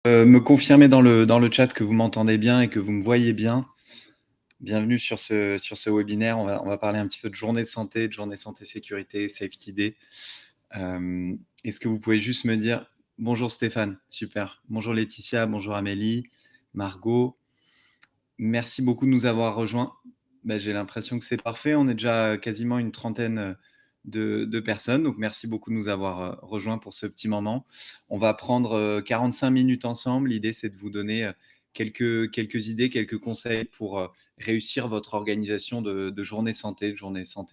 Me confirmer dans le chat que vous m'entendez bien et que vous me voyez bien. Bienvenue sur ce webinaire. On va parler un petit peu de journée santé sécurité, Safety Day. Est-ce que vous pouvez juste me dire bonjour Stéphane, super. Bonjour Laetitia, bonjour Amélie, Margot. Merci beaucoup de nous avoir rejoints. J'ai l'impression que c'est parfait. On est déjà quasiment une trentaine de personnes. Donc, merci beaucoup de nous avoir rejoints pour ce petit moment. On va prendre 45 minutes ensemble. L'idée, c'est de vous donner quelques idées, quelques conseils pour réussir votre organisation de journée santé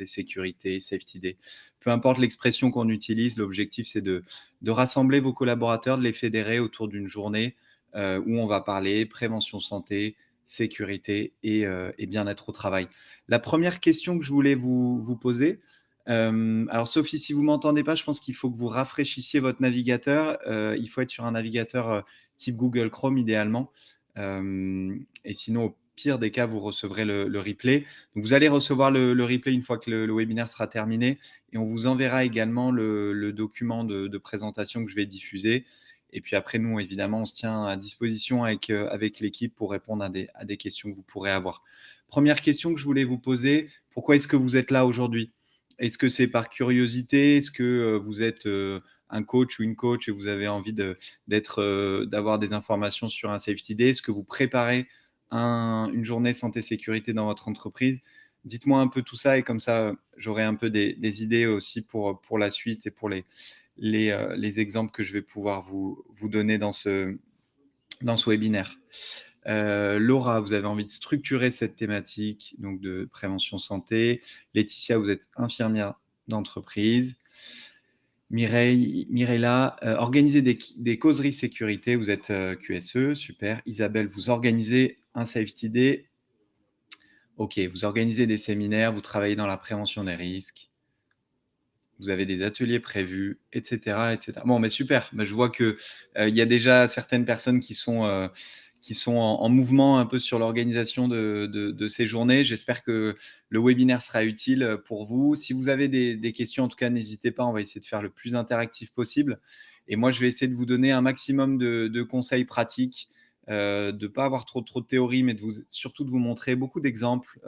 sécurité, Safety Day. Peu importe l'expression qu'on utilise, l'objectif, c'est de rassembler vos collaborateurs, de les fédérer autour d'une journée où on va parler prévention santé, sécurité et bien-être au travail. La première question que je voulais vous poser, alors Sophie, si vous ne m'entendez pas, je pense qu'il faut que vous rafraîchissiez votre navigateur. Il faut être sur un navigateur type Google Chrome idéalement. Et sinon, au pire des cas, vous recevrez le replay. Donc, vous allez recevoir le replay une fois que le webinaire sera terminé. Et on vous enverra également le document de présentation que je vais diffuser. Et puis après, nous, évidemment, on se tient à disposition avec l'équipe pour répondre à des questions que vous pourrez avoir. Première question que je voulais vous poser, pourquoi est-ce que vous êtes là aujourd'hui? Est-ce que c'est par curiosité? Est-ce que vous êtes un coach ou une coach et vous avez envie d'avoir des informations sur un Safety Day? Est-ce que vous préparez une journée santé-sécurité dans votre entreprise? Dites-moi un peu tout ça et comme ça, j'aurai un peu des idées aussi pour la suite et pour les exemples que je vais pouvoir vous donner dans ce webinaire. Laura, vous avez envie de structurer cette thématique donc de prévention santé. Laetitia, vous êtes infirmière d'entreprise. Mirella, organiser des causeries sécurité, vous êtes QSE, super. Isabelle, vous organisez un Safety Day. Ok, vous organisez des séminaires, vous travaillez dans la prévention des risques. Vous avez des ateliers prévus, etc. etc. Bon, mais super. Je vois qu'il y a déjà certaines personnes qui sont en mouvement un peu sur l'organisation de ces journées. J'espère que le webinaire sera utile pour vous. Si vous avez des questions, en tout cas, n'hésitez pas. On va essayer de faire le plus interactif possible. Et moi, je vais essayer de vous donner un maximum de conseils pratiques, de ne pas avoir trop de théorie, mais surtout de vous montrer beaucoup d'exemples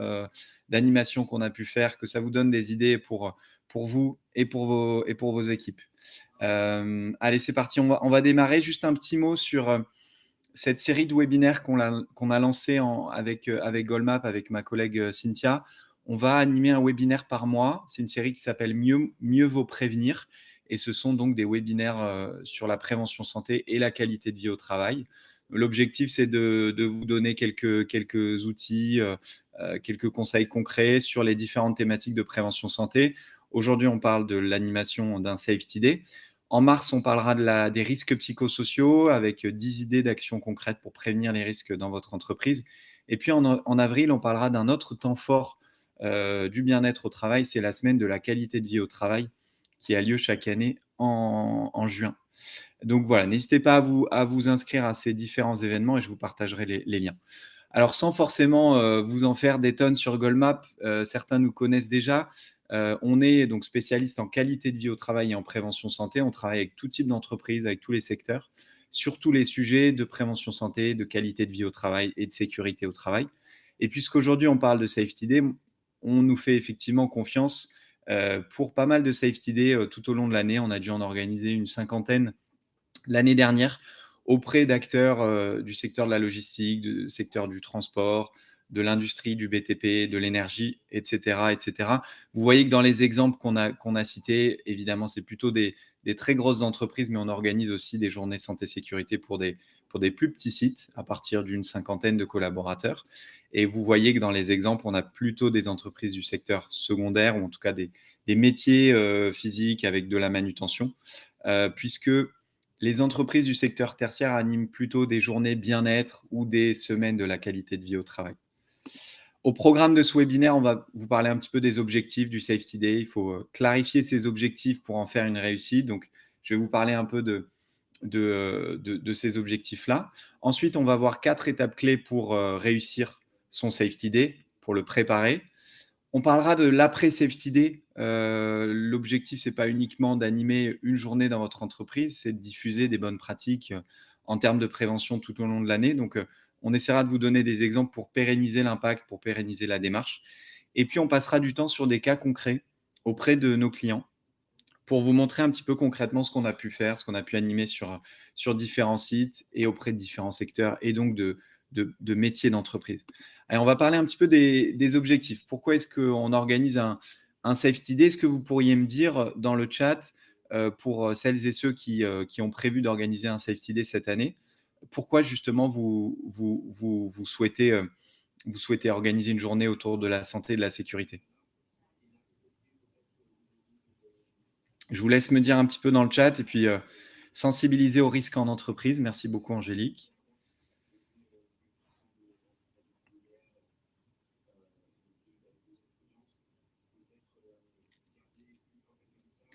d'animations qu'on a pu faire, que ça vous donne des idées pour vous et pour vos équipes. Allez, c'est parti. On va démarrer. Juste un petit mot sur cette série de webinaires qu'on a lancé avec Goldmap, avec ma collègue Cynthia. On va animer un webinaire par mois. C'est une série qui s'appelle Mieux vaut prévenir. Et ce sont donc des webinaires sur la prévention santé et la qualité de vie au travail. L'objectif, c'est de vous donner quelques outils, quelques conseils concrets sur les différentes thématiques de prévention santé. Aujourd'hui, on parle de l'animation d'un Safety Day. En mars, on parlera des risques psychosociaux avec 10 idées d'actions concrètes pour prévenir les risques dans votre entreprise. Et puis en avril, on parlera d'un autre temps fort du bien-être au travail. C'est la semaine de la qualité de vie au travail qui a lieu chaque année en juin. Donc voilà, n'hésitez pas à vous inscrire à ces différents événements et je vous partagerai les liens. Alors, sans forcément vous en faire des tonnes sur Goldmap, certains nous connaissent déjà. On est donc spécialiste en qualité de vie au travail et en prévention santé. On travaille avec tout type d'entreprise, avec tous les secteurs, sur tous les sujets de prévention santé, de qualité de vie au travail et de sécurité au travail. Et puisqu'aujourd'hui, on parle de Safety Day, on nous fait effectivement confiance pour pas mal de Safety Day tout au long de l'année. On a dû en organiser une cinquantaine l'année dernière auprès d'acteurs du secteur de la logistique, du secteur du transport, de l'industrie, du BTP, de l'énergie, etc., etc. Vous voyez que dans les exemples qu'on a cités, évidemment, c'est plutôt des très grosses entreprises, mais on organise aussi des journées santé-sécurité pour des plus petits sites à partir d'une cinquantaine de collaborateurs. Et vous voyez que dans les exemples, on a plutôt des entreprises du secteur secondaire, ou en tout cas des métiers physiques avec de la manutention, puisque les entreprises du secteur tertiaire animent plutôt des journées bien-être ou des semaines de la qualité de vie au travail. Au programme de ce webinaire, on va vous parler un petit peu des objectifs du Safety Day. Il faut clarifier ces objectifs pour en faire une réussite. Donc, je vais vous parler un peu de ces objectifs-là. Ensuite, on va voir 4 étapes clés pour réussir son Safety Day, pour le préparer. On parlera de l'après-Safety Day. L'objectif, ce n'est pas uniquement d'animer une journée dans votre entreprise, c'est de diffuser des bonnes pratiques en termes de prévention tout au long de l'année. Donc, on essaiera de vous donner des exemples pour pérenniser l'impact, pour pérenniser la démarche. Et puis, on passera du temps sur des cas concrets auprès de nos clients pour vous montrer un petit peu concrètement ce qu'on a pu faire, ce qu'on a pu animer sur différents sites et auprès de différents secteurs et donc de métiers d'entreprise. Allez, on va parler un petit peu des objectifs. Pourquoi est-ce qu'on organise un Safety Day? Est-ce que vous pourriez me dire dans le chat, pour celles et ceux qui ont prévu d'organiser un Safety Day cette année, pourquoi justement vous souhaitez organiser une journée autour de la santé et de la sécurité? Je vous laisse me dire un petit peu dans le chat et puis sensibiliser aux risques en entreprise. Merci beaucoup, Angélique.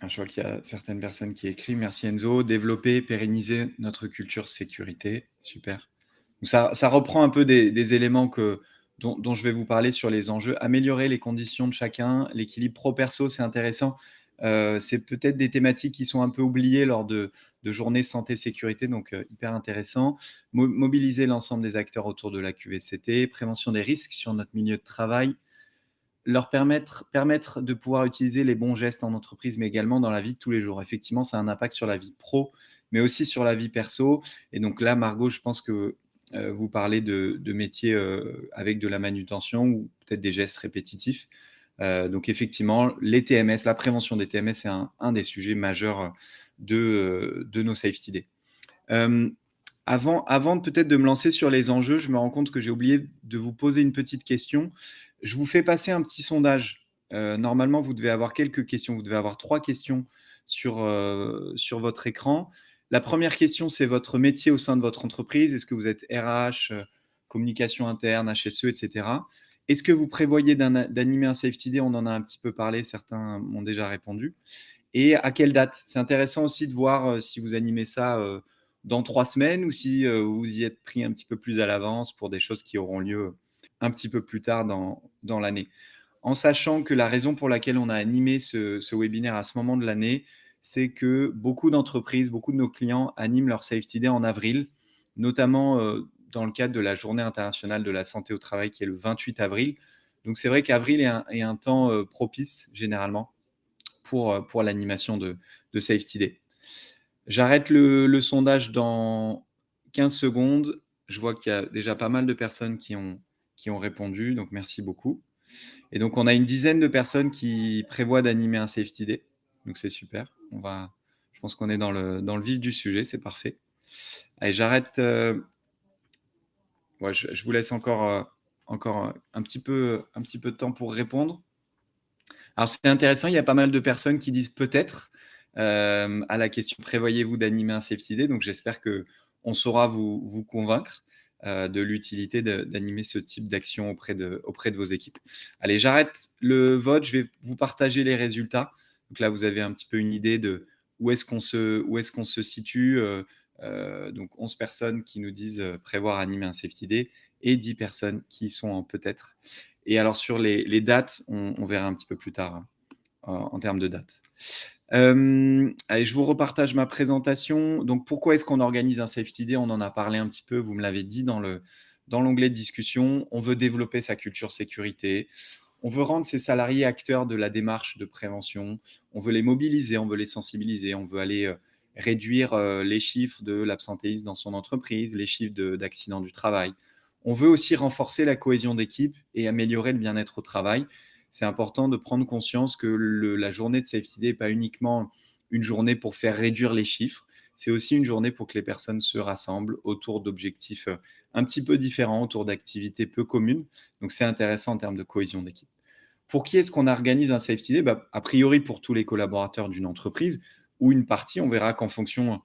Ah, je vois qu'il y a certaines personnes qui écrivent. Merci Enzo. Développer, pérenniser notre culture sécurité. Super. Donc ça reprend un peu des éléments dont je vais vous parler sur les enjeux. Améliorer les conditions de chacun, l'équilibre pro-perso, c'est intéressant. C'est peut-être des thématiques qui sont un peu oubliées lors de journées santé-sécurité, donc hyper intéressant. Mobiliser l'ensemble des acteurs autour de la QVCT, prévention des risques sur notre milieu de travail, leur permettre de pouvoir utiliser les bons gestes en entreprise, mais également dans la vie de tous les jours. Effectivement, ça a un impact sur la vie pro, mais aussi sur la vie perso. Et donc là, Margot, je pense que vous parlez de métiers avec de la manutention ou peut-être des gestes répétitifs. Donc effectivement, les TMS, la prévention des TMS, c'est un des sujets majeurs de nos Safety Day. Avant peut-être de me lancer sur les enjeux, je me rends compte que j'ai oublié de vous poser une petite question. Je vous fais passer un petit sondage. Normalement, vous devez avoir quelques questions. Vous devez avoir 3 questions sur votre écran. La première question, c'est votre métier au sein de votre entreprise. Est-ce que vous êtes RH, communication interne, HSE, et cetera? Est-ce que vous prévoyez d'animer un Safety Day? On en a un petit peu parlé, certains m'ont déjà répondu. Et à quelle date? C'est intéressant aussi de voir si vous animez ça dans 3 semaines ou si vous y êtes pris un petit peu plus à l'avance pour des choses qui auront lieu un petit peu plus tard dans l'année. En sachant que la raison pour laquelle on a animé ce webinaire à ce moment de l'année, c'est que beaucoup d'entreprises, beaucoup de nos clients animent leur Safety Day en avril, notamment dans le cadre de la Journée internationale de la santé au travail qui est le 28 avril. Donc c'est vrai qu'avril est un temps propice généralement pour l'animation de Safety Day. J'arrête le sondage dans 15 secondes. Je vois qu'il y a déjà pas mal de personnes qui ont répondu, donc merci beaucoup. Et donc, on a une dizaine de personnes qui prévoient d'animer un Safety Day. Donc, c'est super. Je pense qu'on est dans le vif du sujet, c'est parfait. Allez, j'arrête. Ouais, je vous laisse encore un petit peu de temps pour répondre. Alors, c'est intéressant, il y a pas mal de personnes qui disent peut-être à la question prévoyez-vous d'animer un Safety Day. Donc, j'espère qu'on saura vous convaincre de l'utilité d'animer ce type d'action auprès de vos équipes. Allez, j'arrête le vote, je vais vous partager les résultats. Donc là, vous avez un petit peu une idée de où est-ce qu'on se situe. Donc 11 personnes qui nous disent prévoir animer un Safety Day et 10 personnes qui sont en peut-être. Et alors sur les dates, on verra un petit peu plus tard hein, en termes de dates. Allez, je vous repartage ma présentation. Donc, pourquoi est-ce qu'on organise un Safety Day? On en a parlé un petit peu, vous me l'avez dit dans l'onglet de discussion. On veut développer sa culture sécurité. On veut rendre ses salariés acteurs de la démarche de prévention. On veut les mobiliser, on veut les sensibiliser, on veut aller réduire les chiffres de l'absentéisme dans son entreprise, les chiffres d'accidents du travail. On veut aussi renforcer la cohésion d'équipe et améliorer le bien-être au travail. C'est important de prendre conscience que la journée de Safety Day n'est pas uniquement une journée pour faire réduire les chiffres, c'est aussi une journée pour que les personnes se rassemblent autour d'objectifs un petit peu différents, autour d'activités peu communes. Donc, c'est intéressant en termes de cohésion d'équipe. Pour qui est-ce qu'on organise un Safety Day? A priori, pour tous les collaborateurs d'une entreprise ou une partie, on verra qu'en fonction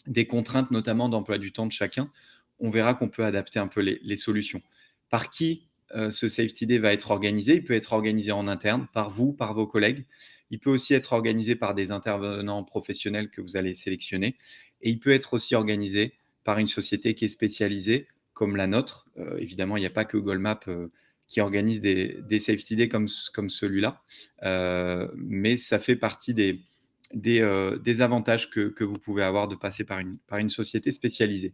des contraintes, notamment d'emploi du temps de chacun, on verra qu'on peut adapter un peu les solutions. Par qui ce Safety Day va être organisé? Il peut être organisé en interne, par vous, par vos collègues. Il peut aussi être organisé par des intervenants professionnels que vous allez sélectionner. Et il peut être aussi organisé par une société qui est spécialisée, comme la nôtre. Évidemment, il n'y a pas que Goldmap qui organise des Safety Day comme celui-là. Mais ça fait partie des avantages que vous pouvez avoir de passer par une société spécialisée.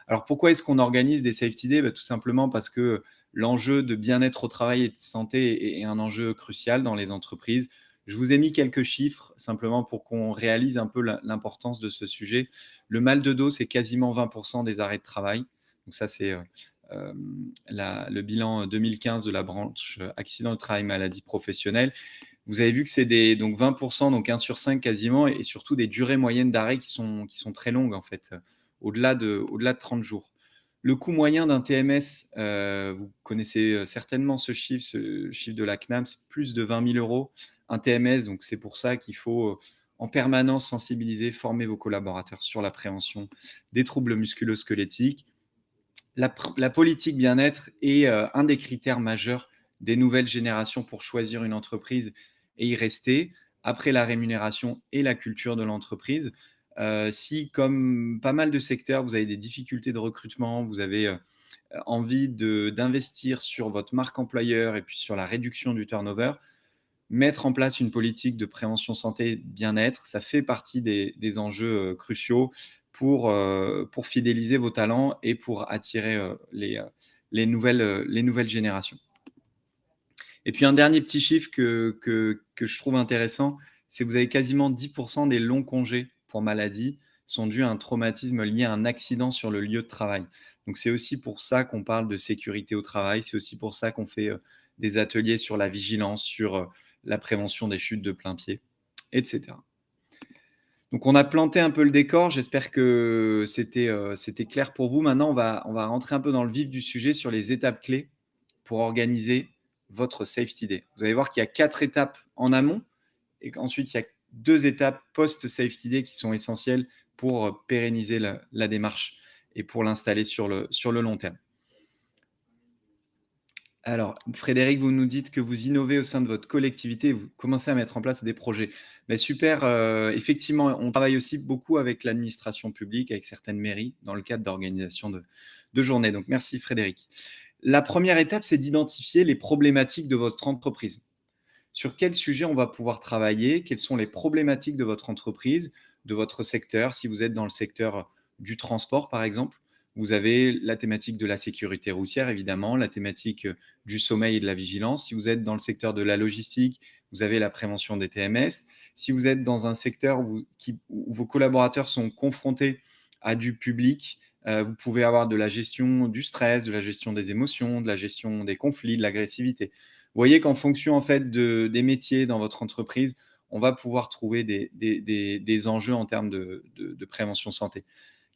Alors pourquoi est-ce qu'on organise des safety days? Tout simplement parce que l'enjeu de bien-être au travail et de santé est un enjeu crucial dans les entreprises. Je vous ai mis quelques chiffres simplement pour qu'on réalise un peu l'importance de ce sujet. Le mal de dos, c'est quasiment 20% des arrêts de travail. Donc ça, c'est le bilan 2015 de la branche accident de travail maladie professionnelle. Vous avez vu que c'est donc 20%, donc 1 sur 5 quasiment, et surtout des durées moyennes d'arrêt qui sont très longues en fait, au-delà de 30 jours. Le coût moyen d'un TMS, vous connaissez certainement ce chiffre de la CNAM, c'est plus de 20 000 euros un TMS. Donc c'est pour ça qu'il faut en permanence sensibiliser, former vos collaborateurs sur la prévention des troubles musculo-squelettiques. La politique bien-être est un des critères majeurs des nouvelles générations pour choisir une entreprise et y rester, après la rémunération et la culture de l'entreprise. Si, comme pas mal de secteurs, vous avez des difficultés de recrutement, vous avez envie d'investir sur votre marque employeur et puis sur la réduction du turnover, mettre en place une politique de prévention santé bien-être, ça fait partie des enjeux pour fidéliser vos talents et pour attirer les nouvelles générations. Et puis un dernier petit chiffre que je trouve intéressant, c'est que vous avez quasiment 10% des longs congés pour maladie sont dus à un traumatisme lié à un accident sur le lieu de travail. Donc c'est aussi pour ça qu'on parle de sécurité au travail, c'est aussi pour ça qu'on fait des ateliers sur la vigilance, sur la prévention des chutes de plein pied, etc. Donc on a planté un peu le décor, j'espère que c'était clair pour vous. Maintenant, on va rentrer un peu dans le vif du sujet sur les étapes clés pour organiser votre safety day. Vous allez voir qu'il y a 4 étapes en amont et qu'ensuite il y a 2 étapes post-safety day qui sont essentielles pour pérenniser la démarche et pour l'installer sur le long terme. Alors, Frédéric, vous nous dites que vous innovez au sein de votre collectivité, vous commencez à mettre en place des projets. Mais super, effectivement, on travaille aussi beaucoup avec l'administration publique, avec certaines mairies, dans le cadre d'organisation de journées. Donc, merci Frédéric. La première étape, c'est d'identifier les problématiques de votre entreprise. Sur quel sujet on va pouvoir travailler? Quelles sont les problématiques de votre entreprise, de votre secteur? Si vous êtes dans le secteur du transport, par exemple, vous avez la thématique de la sécurité routière, évidemment, la thématique du sommeil et de la vigilance. Si vous êtes dans le secteur de la logistique, vous avez la prévention des TMS. Si vous êtes dans un secteur où vos collaborateurs sont confrontés à du public, vous pouvez avoir de la gestion du stress, de la gestion des émotions, de la gestion des conflits, de l'agressivité. Vous voyez qu'en fonction en fait des métiers dans votre entreprise, on va pouvoir trouver des enjeux en termes de prévention santé.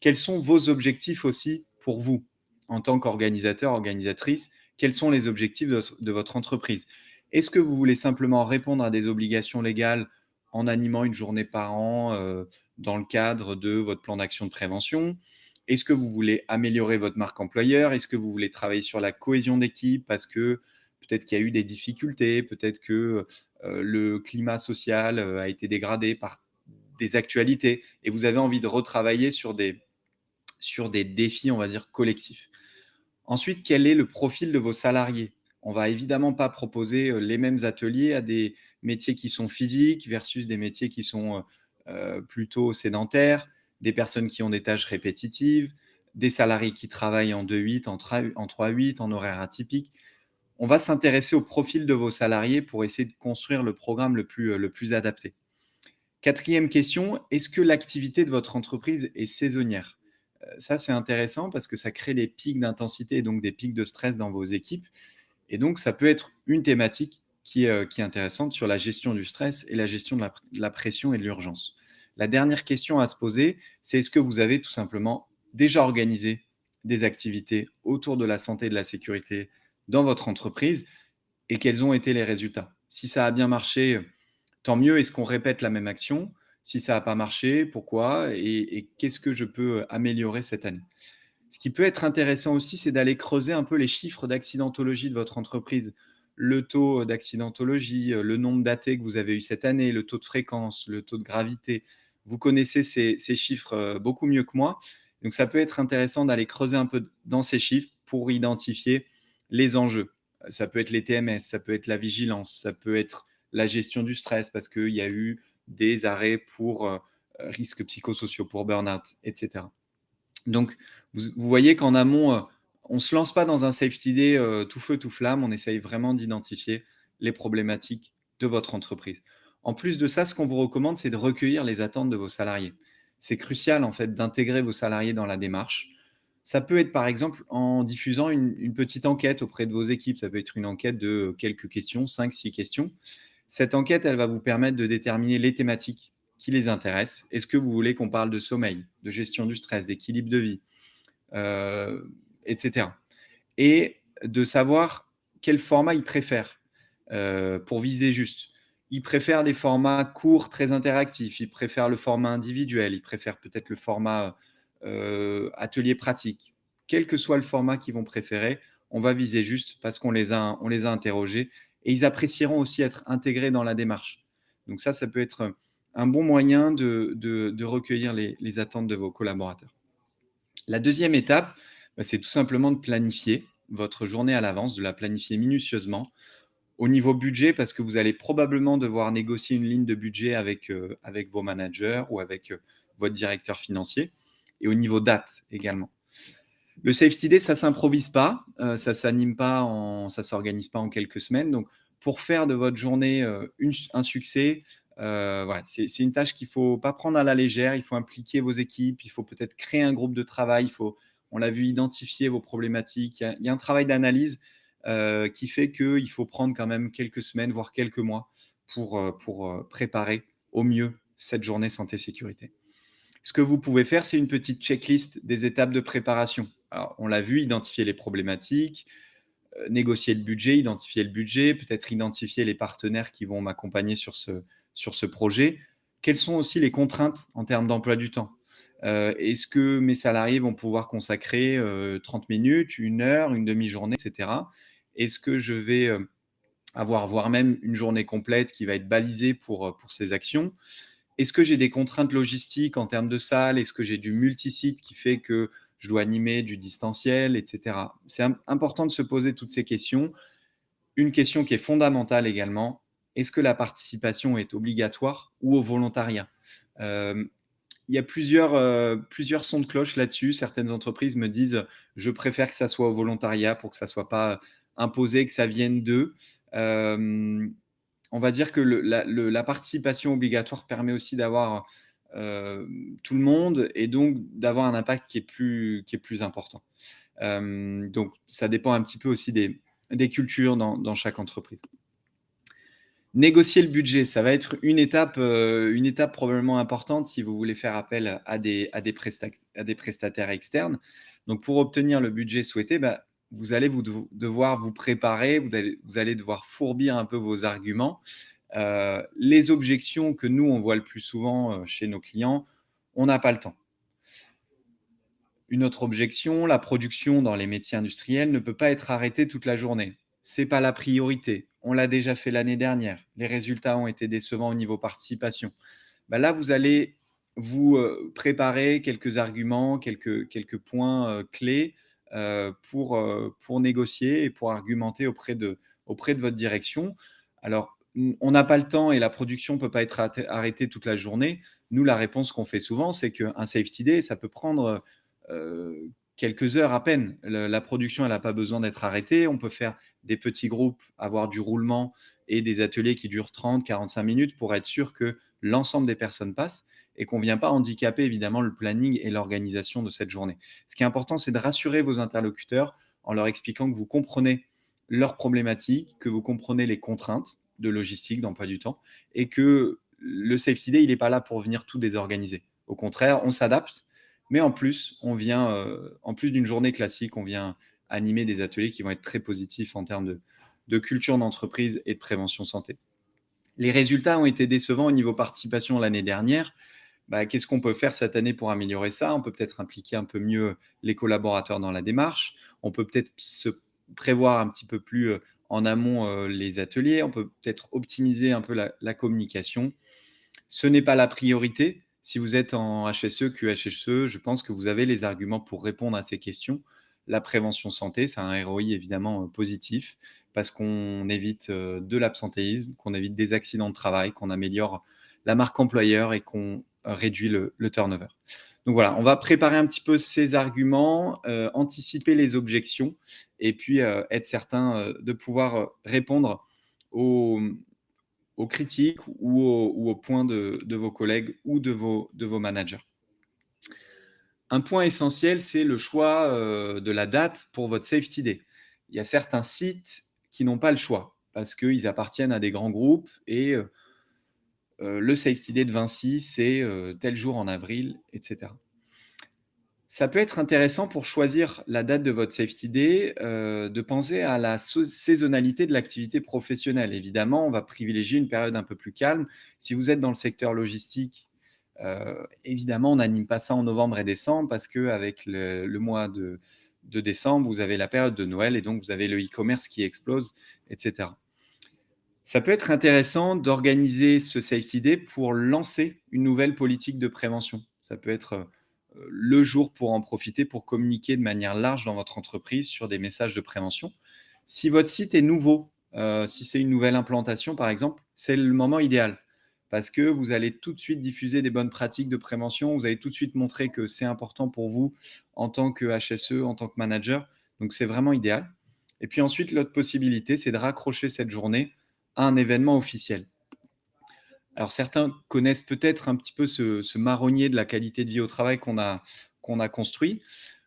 Quels sont vos objectifs aussi pour vous en tant qu'organisateur, organisatrice? Quels sont les objectifs de votre entreprise? Est-ce que vous voulez simplement répondre à des obligations légales en animant une journée par an dans le cadre de votre plan d'action de prévention? Est-ce que vous voulez améliorer votre marque employeur? Est-ce que vous voulez travailler sur la cohésion d'équipe parce que peut-être qu'il y a eu des difficultés, peut-être que le climat social a été dégradé par des actualités et vous avez envie de retravailler sur des défis, on va dire, collectifs. Ensuite, quel est le profil de vos salariés? On va évidemment pas proposer les mêmes ateliers à des métiers qui sont physiques versus des métiers qui sont plutôt sédentaires, des personnes qui ont des tâches répétitives, des salariés qui travaillent en 2-8, en 3-8, en horaire atypique. On va s'intéresser au profil de vos salariés pour essayer de construire le programme le plus adapté. Quatrième question, est-ce que l'activité de votre entreprise est saisonnière? Ça, c'est intéressant parce que ça crée des pics d'intensité et donc des pics de stress dans vos équipes. Et donc, ça peut être une thématique qui est intéressante sur la gestion du stress et la gestion de la pression et de l'urgence. La dernière question à se poser, c'est est-ce que vous avez tout simplement déjà organisé des activités autour de la santé et de la sécurité dans votre entreprise et quels ont été les résultats? Si ça a bien marché, tant mieux. Est-ce qu'on répète la même action? Si ça n'a pas marché, pourquoi? Et qu'est-ce que je peux améliorer cette année? Ce qui peut être intéressant aussi, c'est d'aller creuser un peu les chiffres d'accidentologie de votre entreprise. Le taux d'accidentologie, le nombre d'AT que vous avez eu cette année, le taux de fréquence, le taux de gravité. Vous connaissez ces chiffres beaucoup mieux que moi. Donc, ça peut être intéressant d'aller creuser un peu dans ces chiffres pour identifier les enjeux. Ça peut être les TMS, ça peut être la vigilance, ça peut être la gestion du stress parce qu'il y a eu des arrêts pour risques psychosociaux, pour burn-out, etc. Donc, vous voyez qu'en amont, on ne se lance pas dans un safety day tout feu, tout flamme. On essaye vraiment d'identifier les problématiques de votre entreprise. En plus de ça, ce qu'on vous recommande, c'est de recueillir les attentes de vos salariés. C'est crucial, en fait, d'intégrer vos salariés dans la démarche. Ça peut être, par exemple, en diffusant une petite enquête auprès de vos équipes. Ça peut être une enquête de quelques questions, 5, 6 questions. Cette enquête, elle va vous permettre de déterminer les thématiques qui les intéressent. Est-ce que vous voulez qu'on parle de sommeil, de gestion du stress, d'équilibre de vie, heu, etc. Et de savoir quel format ils préfèrent, pour viser juste. Ils préfèrent des formats courts, très interactifs, ils préfèrent le format individuel, ils préfèrent peut-être le format, atelier pratique. Quel que soit le format qu'ils vont préférer, on va viser juste parce qu'on les a interrogés et ils apprécieront aussi être intégrés dans la démarche. Donc ça peut être un bon moyen de recueillir les attentes de vos collaborateurs. La deuxième étape, c'est tout simplement de planifier votre journée à l'avance, de la planifier minutieusement. Au niveau budget, parce que vous allez probablement devoir négocier une ligne de budget avec vos managers ou avec, votre directeur financier et au niveau date également. Le safety day, ça s'improvise pas, ça s'organise pas en quelques semaines. Donc pour faire de votre journée, un succès, voilà, c'est une tâche qu'il faut pas prendre à la légère. Il faut impliquer vos équipes, il faut peut-être créer un groupe de travail, il faut, on l'a vu, identifier vos problématiques. Il y a un travail d'analyse, qui fait qu'il faut prendre quand même quelques semaines, voire quelques mois pour préparer au mieux cette journée santé sécurité. Ce que vous pouvez faire, c'est une petite checklist des étapes de préparation. Alors, on l'a vu, identifier les problématiques, négocier le budget, peut-être identifier les partenaires qui vont m'accompagner sur ce projet. Quelles sont aussi les contraintes en termes d'emploi du temps? Est-ce que mes salariés vont pouvoir consacrer 30 minutes, 1 heure, une demi-journée, et cetera? Est-ce que je vais avoir voire même une journée complète qui va être balisée pour ces actions? Est-ce que j'ai des contraintes logistiques en termes de salles? Est-ce que j'ai du multisite qui fait que je dois animer du distanciel, et cetera? C'est important de se poser toutes ces questions. Une question qui est fondamentale également, est-ce que la participation est obligatoire ou au volontariat? Hem, il y a plusieurs sons de cloche là-dessus. Certaines entreprises me disent: «Je préfère que ça soit au volontariat pour que ça soit pas imposé, que ça vienne d'eux». Hem On va dire que la participation obligatoire permet aussi d'avoir, tout le monde et donc d'avoir un impact qui est plus important. Donc ça dépend un petit peu aussi des cultures dans chaque entreprise. Négocier le budget, ça va être une étape probablement importante si vous voulez faire appel à des prestataires externes. Donc pour obtenir le budget souhaité, bah, vous allez devoir vous préparer, vous allez devoir fourbir un peu vos arguments. Les objections que nous, on voit le plus souvent, chez nos clients: «On n'a pas le temps». Une autre objection: la production dans les métiers industriels ne peut pas être arrêtée toute la journée. C'est pas la priorité. On l'a déjà fait l'année dernière. Les résultats ont été décevants au niveau participation. Bah, là, vous allez vous, préparer quelques arguments, quelques points, clés, pour négocier et pour argumenter auprès de votre direction. Alors, on n'a pas le temps et la production ne peut pas être arrêtée toute la journée. Nous, la réponse qu'on fait souvent, c'est qu'un safety day, ça peut prendre, quelques heures à peine. La production, elle n'a pas besoin d'être arrêtée. On peut faire des petits groupes, avoir du roulement et des ateliers qui durent 30, 45 minutes pour être sûr que l'ensemble des personnes passent et qu'on ne vient pas handicaper évidemment le planning et l'organisation de cette journée. Ce qui est important, c'est de rassurer vos interlocuteurs en leur expliquant que vous comprenez leurs problématiques, que vous comprenez les contraintes de logistique, d'emploi du temps et que le safety day, il n'est pas là pour venir tout désorganiser. Au contraire, on s'adapte, mais en plus, en plus d'une journée classique, on vient animer des ateliers qui vont être très positifs en termes de culture d'entreprise et de prévention santé. Les résultats ont été décevants au niveau participation l'année dernière. Bah, qu'est-ce qu'on peut faire cette année pour améliorer ça? On peut peut-être impliquer un peu mieux les collaborateurs dans la démarche. On peut peut-être se prévoir un petit peu plus en amont les ateliers. On peut peut-être optimiser un peu la communication. Ce n'est pas la priorité. Si vous êtes en HSE, QHSE, je pense que vous avez les arguments pour répondre à ces questions. La prévention santé, c'est un ROI évidemment positif parce qu'on évite de l'absentéisme, qu'on évite des accidents de travail, qu'on améliore la marque employeur et qu'on réduit le turnover. Donc voilà, on va préparer un petit peu ces arguments, anticiper les objections et puis être certain de pouvoir répondre aux, aux critiques ou aux points de vos collègues ou de vos managers. Un point essentiel, c'est le choix de la date pour votre Safety Day. Il y a certains sites qui n'ont pas le choix parce qu'ils appartiennent à des grands groupes et le Safety Day de Vinci, c'est tel jour en avril, etc. Ça peut être intéressant pour choisir la date de votre Safety Day, de penser à la saisonnalité de l'activité professionnelle. Évidemment, on va privilégier une période un peu plus calme. Si vous êtes dans le secteur logistique, évidemment, on n'anime pas ça en novembre et décembre parce qu'avec le mois de décembre, vous avez la période de Noël et donc vous avez le e-commerce qui explose, etc. Ça peut être intéressant d'organiser ce Safety Day pour lancer une nouvelle politique de prévention. Ça peut être le jour pour en profiter, pour communiquer de manière large dans votre entreprise sur des messages de prévention. Si votre site est nouveau, si c'est une nouvelle implantation par exemple, c'est le moment idéal parce que vous allez tout de suite diffuser des bonnes pratiques de prévention, vous allez tout de suite montrer que c'est important pour vous en tant que HSE, en tant que manager, donc c'est vraiment idéal. Et puis ensuite, l'autre possibilité, c'est de raccrocher cette journée à un événement officiel. Alors certains connaissent peut-être un petit peu ce marronnier de la qualité de vie au travail qu'on a construit.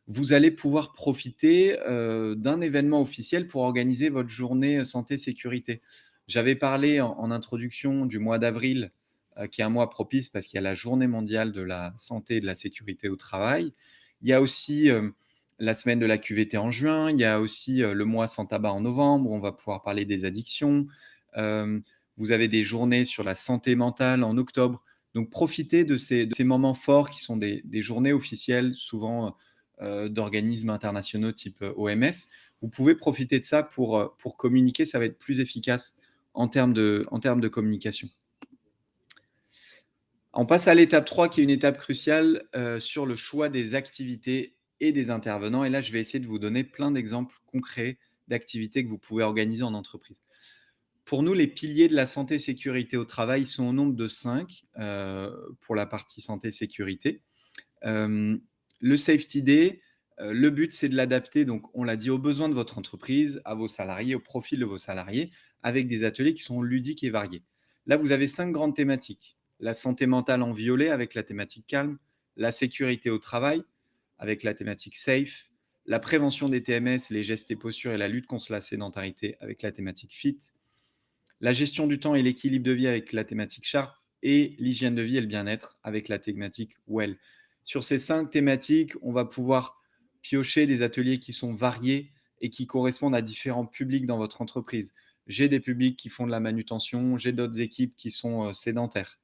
Vous allez pouvoir profiter d'un événement officiel pour organiser votre journée santé sécurité. J'avais parlé en introduction du mois d'avril, qui est un mois propice parce qu'il y a la journée mondiale de la santé et de la sécurité au travail. Il y a aussi la semaine de la QVT en juin, il y a aussi le mois sans tabac en novembre, on va pouvoir parler des addictions. Euh, Vous avez des journées sur la santé mentale en octobre. Donc profitez de ces moments forts qui sont des journées officielles, souvent d'organismes internationaux type OMS. Vous pouvez profiter de ça pour communiquer, ça va être plus efficace en termes de communication. On passe à l'étape 3, qui est une étape cruciale sur le choix des activités et des intervenants. Et là, je vais essayer de vous donner plein d'exemples concrets d'activités que vous pouvez organiser en entreprise. Pour nous, les piliers de la santé et sécurité au travail sont au nombre de 5 pour la partie santé et sécurité. Le Safety Day, le but, c'est de l'adapter, donc on l'a dit, aux besoins de votre entreprise, à vos salariés, au profil de vos salariés, avec des ateliers qui sont ludiques et variés. Là, vous avez 5 grandes thématiques. La santé mentale en violet avec la thématique calme, la sécurité au travail avec la thématique safe, la prévention des TMS, les gestes et postures et la lutte contre la sédentarité avec la thématique fit, la gestion du temps et l'équilibre de vie avec la thématique Sharp et l'hygiène de vie et le bien-être avec la thématique Well. Sur ces 5 thématiques, on va pouvoir piocher des ateliers qui sont variés et qui correspondent à différents publics dans votre entreprise. J'ai des publics qui font de la manutention, j'ai d'autres équipes qui sont sédentaires.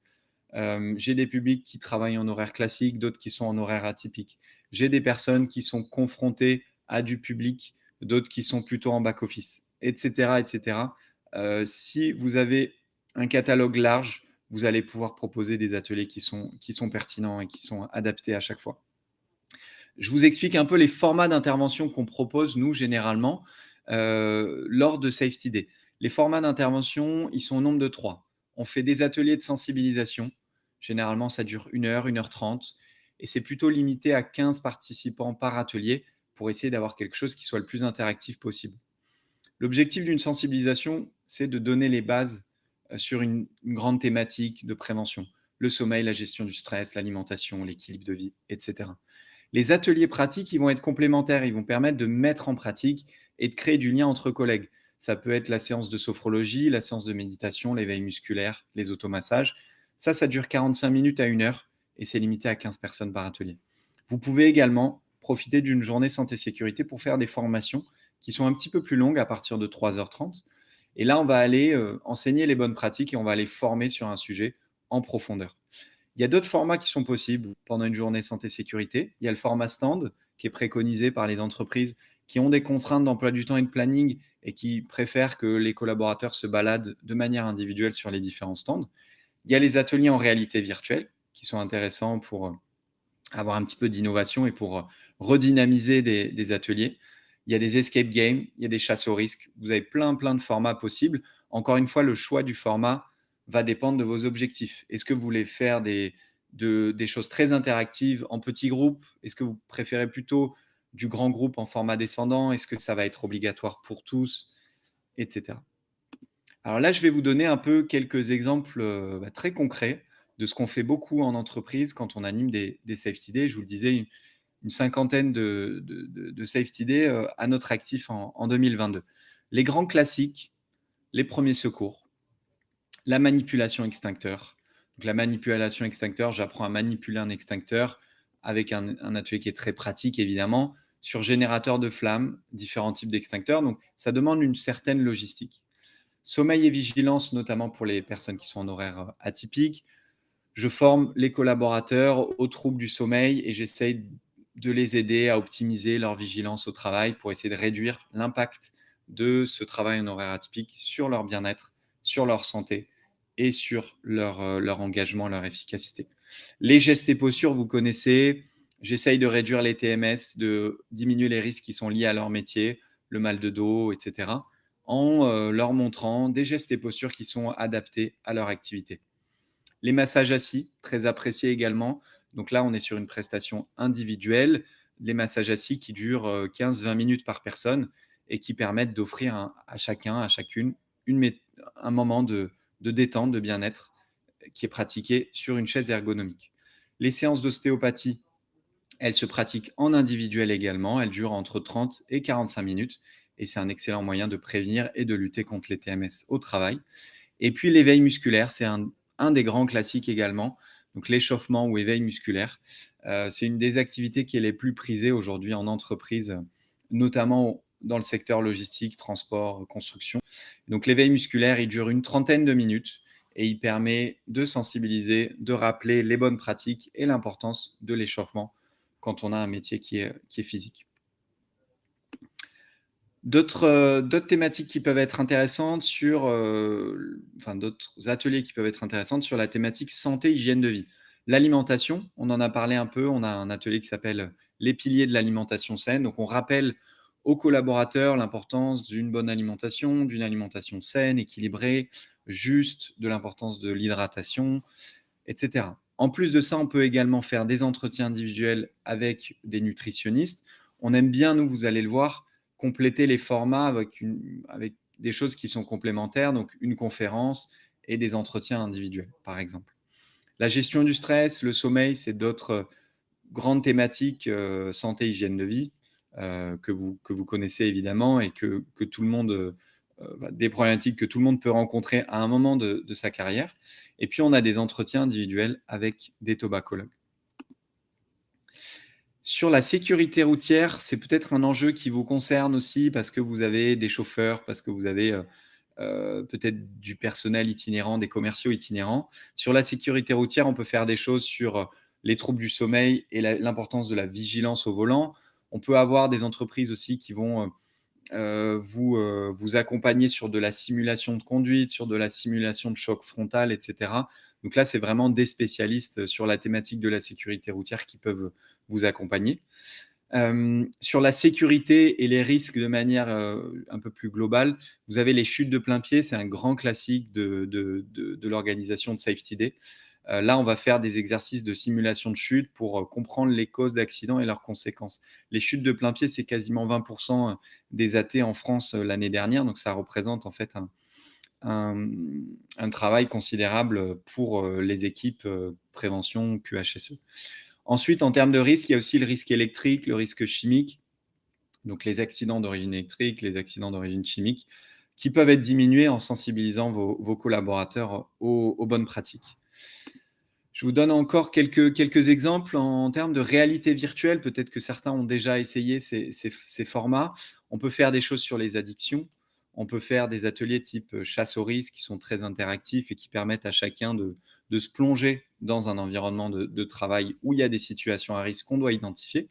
J'ai des publics qui travaillent en horaire classique, d'autres qui sont en horaire atypique. J'ai des personnes qui sont confrontées à du public, d'autres qui sont plutôt en back-office, etc. etc. Si vous avez un catalogue large, vous allez pouvoir proposer des ateliers qui sont pertinents et qui sont adaptés à chaque fois. Je vous explique un peu les formats d'intervention qu'on propose, nous, généralement, lors de Safety Day. Les formats d'intervention, ils sont au nombre de 3. On fait des ateliers de sensibilisation. Généralement, ça dure 1 heure, 1h30. Et c'est plutôt limité à 15 participants par atelier pour essayer d'avoir quelque chose qui soit le plus interactif possible. L'objectif d'une sensibilisation, c'est de donner les bases sur une grande thématique de prévention. Le sommeil, la gestion du stress, l'alimentation, l'équilibre de vie, etc. Les ateliers pratiques, ils vont être complémentaires, ils vont permettre de mettre en pratique et de créer du lien entre collègues. Ça peut être la séance de sophrologie, la séance de méditation, l'éveil musculaire, les automassages. Ça dure 45 minutes à 1 heure et c'est limité à 15 personnes par atelier. Vous pouvez également profiter d'une journée santé-sécurité pour faire des formations qui sont un petit peu plus longues à partir de 3h30. Et là, on va aller enseigner les bonnes pratiques et on va aller former sur un sujet en profondeur. Il y a d'autres formats qui sont possibles pendant une journée santé-sécurité. Il y a le format stand qui est préconisé par les entreprises qui ont des contraintes d'emploi du temps et de planning et qui préfèrent que les collaborateurs se baladent de manière individuelle sur les différents stands. Il y a les ateliers en réalité virtuelle qui sont intéressants pour avoir un petit peu d'innovation et pour redynamiser des ateliers. Il y a des escape games, il y a des chasses au risque. Vous avez plein de formats possibles. Encore une fois, le choix du format va dépendre de vos objectifs. Est-ce que vous voulez faire des choses très interactives en petits groupes? Est-ce que vous préférez plutôt du grand groupe en format descendant? Est-ce que ça va être obligatoire pour tous? Etc. Alors là, je vais vous donner un peu quelques exemples très concrets de ce qu'on fait beaucoup en entreprise quand on anime des safety days. Je vous le disais, une cinquantaine de safety days à notre actif en 2022. Les grands classiques, les premiers secours, la manipulation extincteur. Donc, la manipulation extincteur, j'apprends à manipuler un extincteur avec un atelier qui est très pratique, évidemment, sur générateur de flammes, différents types d'extincteurs. Donc, ça demande une certaine logistique. Sommeil et vigilance, notamment pour les personnes qui sont en horaire atypique. Je forme les collaborateurs aux troubles du sommeil et j'essaye de les aider à optimiser leur vigilance au travail pour essayer de réduire l'impact de ce travail en horaire atypique sur leur bien-être, sur leur santé et sur leur engagement, leur efficacité. Les gestes et postures, vous connaissez. J'essaye de réduire les TMS, de diminuer les risques qui sont liés à leur métier, le mal de dos, etc., en leur montrant des gestes et postures qui sont adaptés à leur activité. Les massages assis, très appréciés également. Donc là, on est sur une prestation individuelle. Les massages assis qui durent 15-20 minutes par personne et qui permettent d'offrir à chacun, à chacune, un moment de détente, de bien-être qui est pratiqué sur une chaise ergonomique. Les séances d'ostéopathie, elles se pratiquent en individuel également. Elles durent entre 30 et 45 minutes et c'est un excellent moyen de prévenir et de lutter contre les TMS au travail. Et puis l'éveil musculaire, c'est un des grands classiques également. Donc l'échauffement ou éveil musculaire, c'est une des activités qui est les plus prisées aujourd'hui en entreprise, notamment dans le secteur logistique, transport, construction. Donc l'éveil musculaire, il dure une trentaine de minutes et il permet de sensibiliser, de rappeler les bonnes pratiques et l'importance de l'échauffement quand on a un métier qui est physique. D'autres thématiques qui peuvent être intéressantes d'autres ateliers qui peuvent être intéressantes sur la thématique santé, hygiène de vie. L'alimentation, on en a parlé un peu, on a un atelier qui s'appelle «Les piliers de l'alimentation saine». Donc on rappelle aux collaborateurs l'importance d'une bonne alimentation, d'une alimentation saine, équilibrée, juste, de l'importance de l'hydratation, et cetera. En plus de ça, on peut également faire des entretiens individuels avec des nutritionnistes. On aime bien, nous, vous allez le voir, compléter les formats avec des choses qui sont complémentaires, donc une conférence et des entretiens individuels, par exemple. La gestion du stress, le sommeil, c'est d'autres grandes thématiques santé, hygiène de vie que vous connaissez évidemment et que tout le monde, des problématiques que tout le monde peut rencontrer à un moment de sa carrière. Et puis, on a des entretiens individuels avec des tobacologues. Sur la sécurité routière, c'est peut-être un enjeu qui vous concerne aussi parce que vous avez des chauffeurs, parce que vous avez peut-être du personnel itinérant, des commerciaux itinérants. Sur la sécurité routière, on peut faire des choses sur les troubles du sommeil et l'importance de la vigilance au volant. On peut avoir des entreprises aussi qui vont vous accompagner sur de la simulation de conduite, sur de la simulation de choc frontal, etc. Donc là, c'est vraiment des spécialistes sur la thématique de la sécurité routière qui peuvent vous accompagner. Sur la sécurité et les risques de manière un peu plus globale, vous avez les chutes de plein pied, c'est un grand classique de l'organisation de Safety Day. Là, on va faire des exercices de simulation de chute pour comprendre les causes d'accidents et leurs conséquences. Les chutes de plein pied, c'est quasiment 20% des AT en France l'année dernière, donc ça représente en fait un travail considérable pour les équipes prévention QHSE. Ensuite, en termes de risque, il y a aussi le risque électrique, le risque chimique, donc les accidents d'origine électrique, les accidents d'origine chimique, qui peuvent être diminués en sensibilisant vos collaborateurs aux bonnes pratiques. Je vous donne encore quelques exemples en termes de réalité virtuelle. Peut-être que certains ont déjà essayé ces formats. On peut faire des choses sur les addictions. On peut faire des ateliers type chasse aux risques qui sont très interactifs et qui permettent à chacun de se plonger dans un environnement de travail où il y a des situations à risque qu'on doit identifier.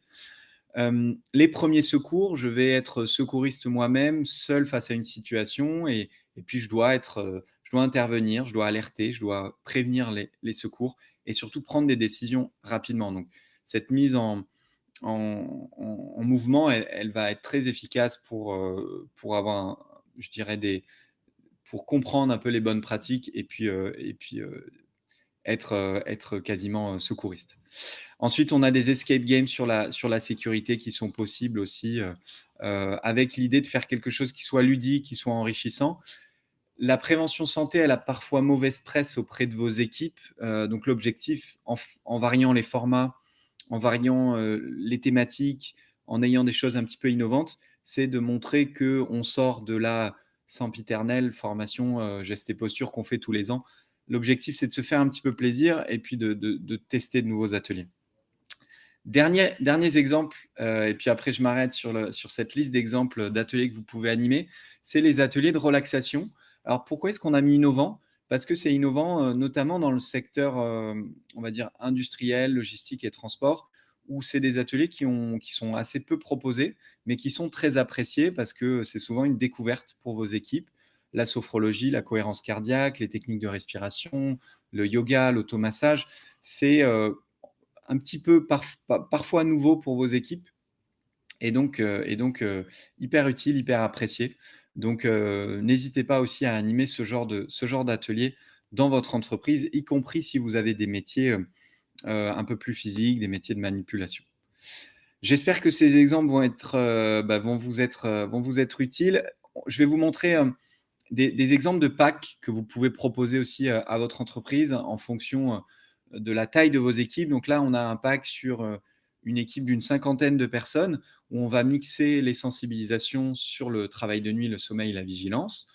Les premiers secours, je vais être secouriste moi-même, seul face à une situation et puis je dois intervenir, je dois alerter, je dois prévenir les secours et surtout prendre des décisions rapidement. Donc cette mise en mouvement, elle va être très efficace pour avoir, je dirais, pour comprendre un peu les bonnes pratiques être quasiment secouriste. Ensuite, on a des escape games sur la sécurité qui sont possibles aussi, avec l'idée de faire quelque chose qui soit ludique, qui soit enrichissant. La prévention santé, elle a parfois mauvaise presse auprès de vos équipes. Donc l'objectif, en variant les formats, en variant les thématiques, en ayant des choses un petit peu innovantes, c'est de montrer qu'on sort de la sempiternelle formation gestes et postures qu'on fait tous les ans. L'objectif, c'est de se faire un petit peu plaisir et puis de tester de nouveaux ateliers. Derniers exemples, et puis après je m'arrête sur cette liste d'exemples d'ateliers que vous pouvez animer, c'est les ateliers de relaxation. Alors pourquoi est-ce qu'on a mis innovant? Parce que c'est innovant, notamment dans le secteur, on va dire industriel, logistique et transport, où c'est des ateliers qui sont assez peu proposés, mais qui sont très appréciés parce que c'est souvent une découverte pour vos équipes. La sophrologie, la cohérence cardiaque, les techniques de respiration, le yoga, l'automassage, c'est, un petit peu parfois nouveau pour vos équipes et donc hyper utile, hyper apprécié. Donc n'hésitez pas aussi à animer ce genre d'atelier dans votre entreprise, y compris si vous avez des métiers, un peu plus physiques, des métiers de manipulation. J'espère que ces exemples vont vous être utiles. Je vais vous montrer, des exemples de packs que vous pouvez proposer aussi, à votre entreprise en fonction, de la taille de vos équipes. Donc là, on a un pack sur, une équipe d'une cinquantaine de personnes où on va mixer les sensibilisations sur le travail de nuit, le sommeil, la vigilance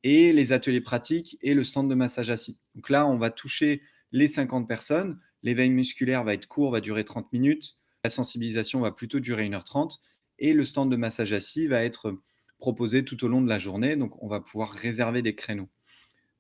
et les ateliers pratiques et le stand de massage assis. Donc là, on va toucher les 50 personnes. L'éveil musculaire va être court, va durer 30 minutes. La sensibilisation va plutôt durer 1h30 et le stand de massage assis va être proposé tout au long de la journée. Donc, on va pouvoir réserver des créneaux.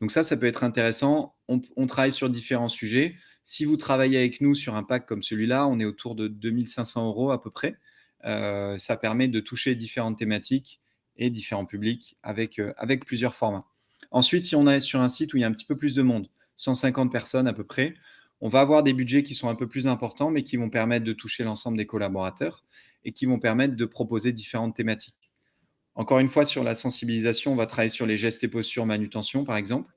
Donc ça peut être intéressant. On travaille sur différents sujets. Si vous travaillez avec nous sur un pack comme celui-là, on est autour de 2 500 € à peu près. Ça permet de toucher différentes thématiques et différents publics avec plusieurs formats. Ensuite, si on est sur un site où il y a un petit peu plus de monde, 150 personnes à peu près, on va avoir des budgets qui sont un peu plus importants, mais qui vont permettre de toucher l'ensemble des collaborateurs et qui vont permettre de proposer différentes thématiques. Encore une fois, sur la sensibilisation, on va travailler sur les gestes et postures manutention, par exemple,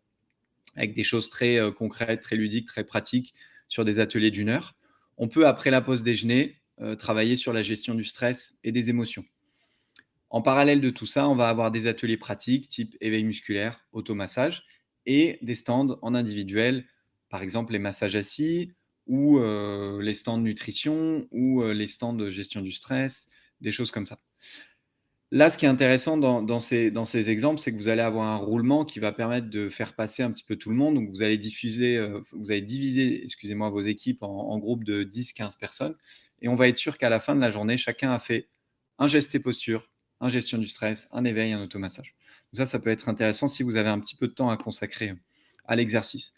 avec des choses très concrètes, très ludiques, très pratiques, sur des ateliers d'1 heure. On peut, après la pause déjeuner, travailler sur la gestion du stress et des émotions. En parallèle de tout ça, on va avoir des ateliers pratiques type éveil musculaire, automassage et des stands en individuel, par exemple les massages assis ou les stands nutrition ou les stands de gestion du stress, des choses comme ça. Là, ce qui est intéressant dans ces exemples, c'est que vous allez avoir un roulement qui va permettre de faire passer un petit peu tout le monde. Donc, vous allez diviser, excusez-moi, vos équipes en groupes de 10-15 personnes et on va être sûr qu'à la fin de la journée, chacun a fait un geste et posture, un gestion du stress, un éveil, un automassage. Donc ça peut être intéressant si vous avez un petit peu de temps à consacrer à l'exercice.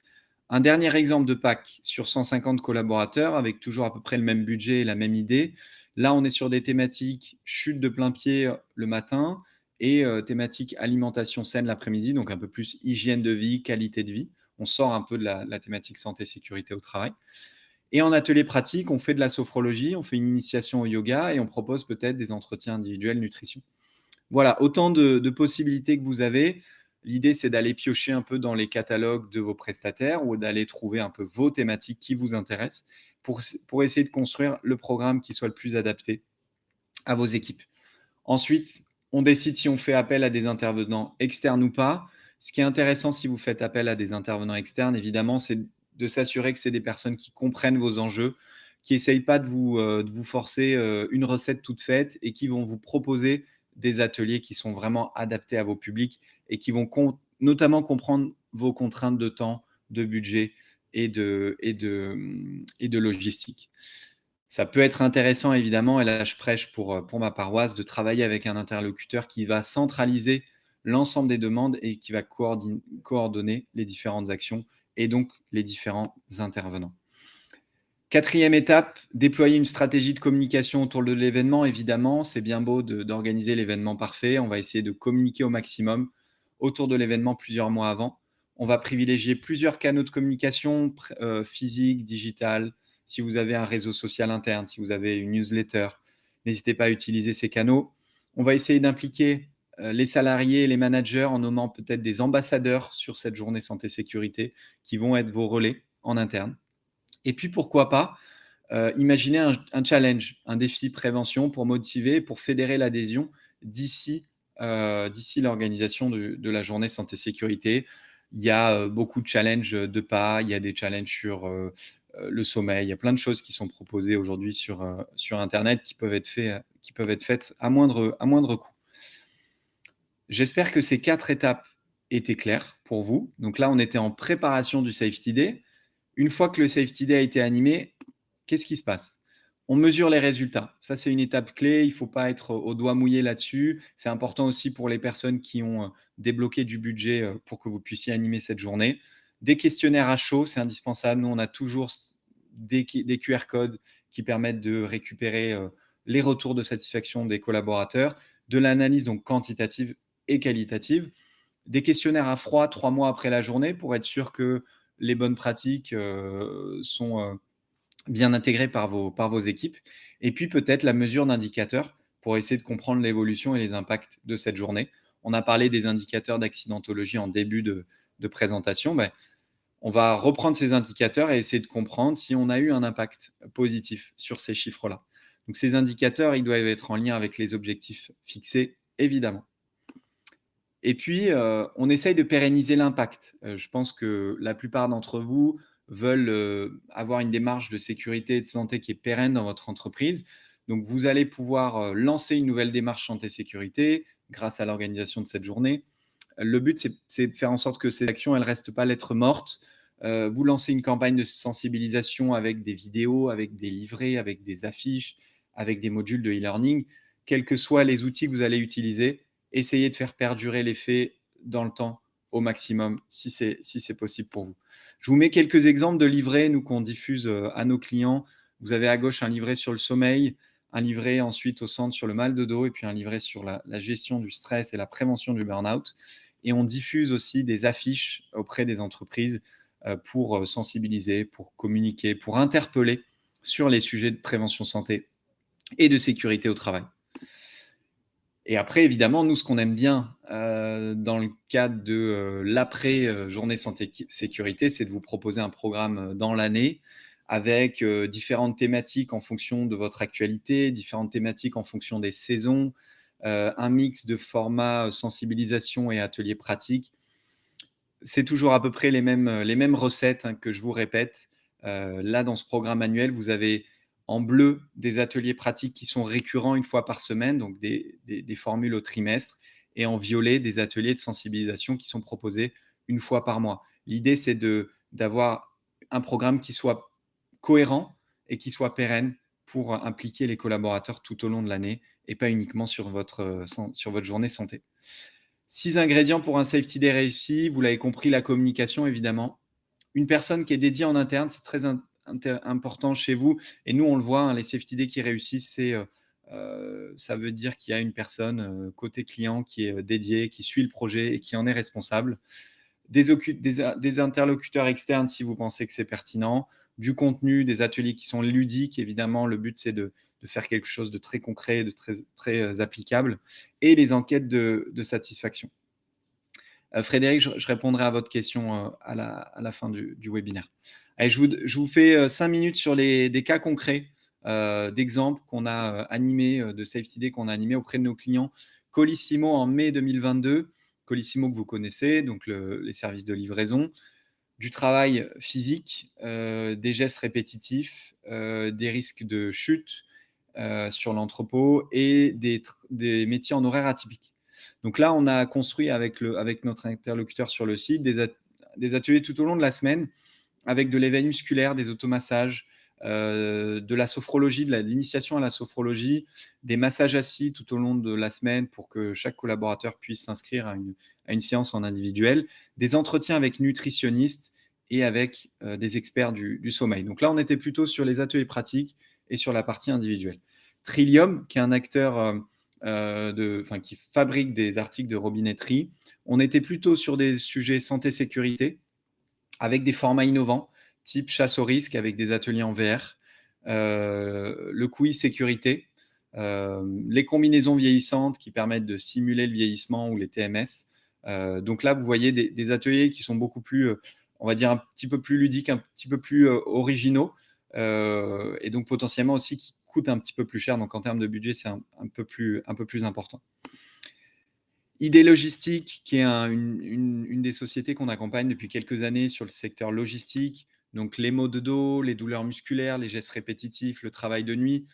Un dernier exemple de pack sur 150 collaborateurs avec toujours à peu près le même budget et la même idée. Là, on est sur des thématiques chute de plein pied le matin et thématique alimentation saine l'après-midi, donc un peu plus hygiène de vie, qualité de vie. On sort un peu de la thématique santé sécurité au travail. Et en atelier pratique, on fait de la sophrologie, on fait une initiation au yoga et on propose peut-être des entretiens individuels nutrition. Voilà, autant de possibilités que vous avez. L'idée, c'est d'aller piocher un peu dans les catalogues de vos prestataires ou d'aller trouver un peu vos thématiques qui vous intéressent pour essayer de construire le programme qui soit le plus adapté à vos équipes. Ensuite, on décide si on fait appel à des intervenants externes ou pas. Ce qui est intéressant si vous faites appel à des intervenants externes, évidemment, c'est de s'assurer que c'est des personnes qui comprennent vos enjeux, qui n'essayent pas de vous forcer une recette toute faite et qui vont vous proposer des ateliers qui sont vraiment adaptés à vos publics et qui vont notamment comprendre vos contraintes de temps, de budget et de logistique. Ça peut être intéressant évidemment, et là je prêche pour ma paroisse, de travailler avec un interlocuteur qui va centraliser l'ensemble des demandes et qui va coordonner les différentes actions et donc les différents intervenants. Quatrième étape, déployer une stratégie de communication autour de l'événement. Évidemment, c'est bien beau d'organiser l'événement parfait. On va essayer de communiquer au maximum autour de l'événement plusieurs mois avant. On va privilégier plusieurs canaux de communication, physique, digital. Si vous avez un réseau social interne, si vous avez une newsletter, n'hésitez pas à utiliser ces canaux. On va essayer d'impliquer les salariés et les managers en nommant peut-être des ambassadeurs sur cette journée santé-sécurité qui vont être vos relais en interne. Et puis pourquoi pas, imaginez un challenge, un défi prévention pour motiver, pour fédérer l'adhésion d'ici, d'ici l'organisation de la journée santé-sécurité. Il y a, beaucoup de challenges, de pas, il y a des challenges sur, le sommeil. Il y a plein de choses qui sont proposées aujourd'hui sur internet qui peuvent être faites à moindre coût. J'espère que ces 4 étapes étaient claires pour vous. Donc là, on était en préparation du Safety Day. Une fois que le Safety Day a été animé, qu'est-ce qui se passe? On mesure les résultats. Ça, c'est une étape clé. Il ne faut pas être au doigt mouillé là-dessus. C'est important aussi pour les personnes qui ont débloqué du budget pour que vous puissiez animer cette journée. Des questionnaires à chaud, c'est indispensable. Nous, on a toujours des QR codes qui permettent de récupérer les retours de satisfaction des collaborateurs, de l'analyse donc quantitative et qualitative, des questionnaires à froid 3 mois après la journée pour être sûr que les bonnes pratiques sont bien intégrées par vos équipes. Et puis peut-être la mesure d'indicateurs pour essayer de comprendre l'évolution et les impacts de cette journée. On a parlé des indicateurs d'accidentologie en début de présentation. Ben, on va reprendre ces indicateurs et essayer de comprendre si on a eu un impact positif sur ces chiffres-là. Donc ces indicateurs, ils doivent être en lien avec les objectifs fixés, évidemment. Et puis, on essaye de pérenniser l'impact. Je pense que la plupart d'entre vous veulent, avoir une démarche de sécurité et de santé qui est pérenne dans votre entreprise. Donc vous allez pouvoir, lancer une nouvelle démarche santé-sécurité grâce à l'organisation de cette journée. Le but, c'est de faire en sorte que ces actions, elles ne restent pas lettre morte. Vous lancez une campagne de sensibilisation avec des vidéos, avec des livrets, avec des affiches, avec des modules de e-learning. Quels que soient les outils que vous allez utiliser, essayez de faire perdurer l'effet dans le temps au maximum, si c'est possible pour vous. Je vous mets quelques exemples de livrets, nous, qu'on diffuse à nos clients. Vous avez à gauche un livret sur le sommeil, un livret ensuite au centre sur le mal de dos, et puis un livret sur la gestion du stress et la prévention du burn-out. Et on diffuse aussi des affiches auprès des entreprises pour sensibiliser, pour communiquer, pour interpeller sur les sujets de prévention santé et de sécurité au travail. Et après, évidemment, nous, ce qu'on aime bien dans le cadre de l'après journée santé-sécurité, c'est de vous proposer un programme dans l'année avec différentes thématiques en fonction de votre actualité, différentes thématiques en fonction des saisons, un mix de formats sensibilisation et ateliers pratiques. C'est toujours à peu près les mêmes recettes que je vous répète. Là, dans ce programme annuel, vous avez en bleu des ateliers pratiques qui sont récurrents une fois par semaine, donc des formules au trimestre, et en violet des ateliers de sensibilisation qui sont proposés une fois par mois. L'idée, c'est d'avoir un programme qui soit cohérent et qui soit pérenne pour impliquer les collaborateurs tout au long de l'année et pas uniquement sur votre journée santé. 6 ingrédients pour un Safety Day réussi. Vous l'avez compris, la communication, évidemment. Une personne qui est dédiée en interne, c'est très important chez vous. Et nous, on le voit, les Safety Day qui réussissent, ça veut dire qu'il y a une personne côté client qui est dédiée, qui suit le projet et qui en est responsable. Des interlocuteurs externes si vous pensez que c'est pertinent. Du contenu, des ateliers qui sont ludiques. Évidemment, le but, c'est de faire quelque chose de très concret, de très applicable, et les enquêtes de satisfaction. Frédéric, je répondrai à votre question à la fin du webinaire. Allez, je vous fais 5 minutes sur des cas concrets d'exemples qu'on a animés, de Safety Day qu'on a animés auprès de nos clients. Colissimo en mai 2022, Colissimo que vous connaissez, donc les services de livraison. Du travail physique, des gestes répétitifs, des risques de chute sur l'entrepôt et des métiers en horaire atypique. Donc là, on a construit avec notre interlocuteur sur le site des ateliers tout au long de la semaine avec de l'éveil musculaire, des automassages, de la sophrologie, de l'initiation à la sophrologie, des massages assis tout au long de la semaine pour que chaque collaborateur puisse s'inscrire à une séance en individuel, des entretiens avec nutritionnistes et avec des experts du sommeil. Donc là, on était plutôt sur les ateliers pratiques et sur la partie individuelle. Trillium, qui est un acteur qui fabrique des articles de robinetterie, on était plutôt sur des sujets santé-sécurité avec des formats innovants, type chasse au risque avec des ateliers en VR, le quiz sécurité, les combinaisons vieillissantes qui permettent de simuler le vieillissement ou les TMS. Donc là, vous voyez des ateliers qui sont beaucoup plus, on va dire, un petit peu plus ludiques, un petit peu plus originaux, et donc potentiellement aussi qui coûtent un petit peu plus cher. Donc en termes de budget, c'est un peu plus important. ID Logistique, qui est une des sociétés qu'on accompagne depuis quelques années sur le secteur logistique, donc les maux de dos, les douleurs musculaires, les gestes répétitifs, le travail de nuit.